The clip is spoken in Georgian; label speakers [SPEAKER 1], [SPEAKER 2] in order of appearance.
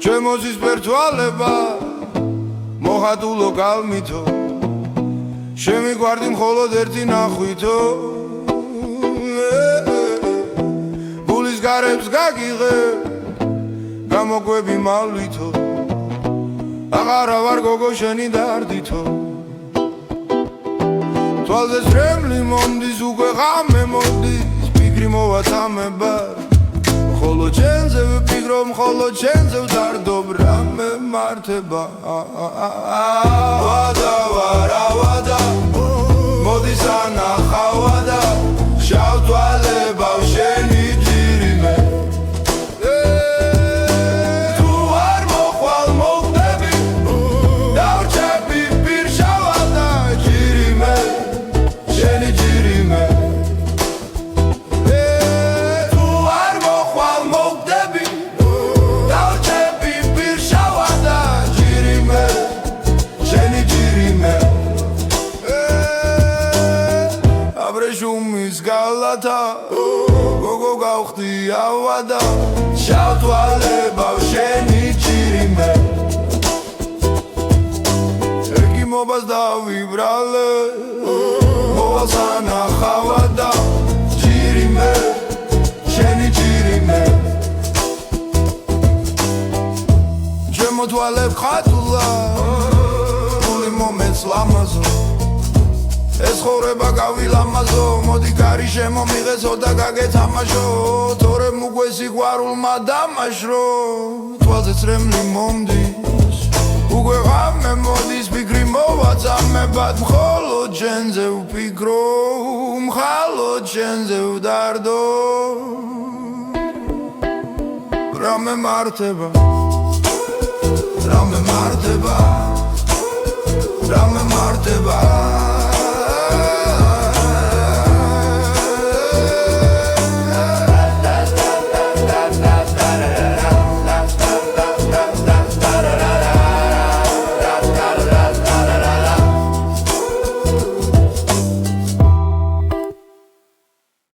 [SPEAKER 1] ჩემოზის პერტვალება მოხატულო გალმითო შემიგვარდი მხოლოდ ერთი ნახვითო გულის გარებს გაგიღე გამოგვები მალვითო აღარა ვარ გოგო შენი დარდითო თვალზე სრემლი მომდის უკვე ღამე მოდის ფიქრი მოვაცამება ხოლო ჩენზე ვფიქრობ ხოლო ჩენზე ვდარდობ რამე მართება ვადა ვარა ვადა მოდის ანახავადა შავ თვალებავ შენი ჯირიმე თუ არ მოხვალ მოვდები დავრჩები პირშავადა ჯირიმე შენი ჯირიმე შუმის გალათა გოგო გავხდი ავადა შავ თვალებავ შენი ჯირიმე ერთი მობას დავიბრალე მოვალს ანახავადა ჯირიმე შენი ჯირიმე ჩემო თვალებ ხატულა გული მომეც ლამაზო ეს ხორება გავილამაზო მოდი კარი შემომიღესო და გაგეთამაშო თორე მუგვე სიყვარულმა დამაშრო თვალზე წრემლი მომდის უკვე ღამე მოდის ფიქრი მოვაცამებად მხოლოდ შენზე ვფიქრო მხოლოდ შენზე ვდარდო რამე მართება რამე მართება რამე მართება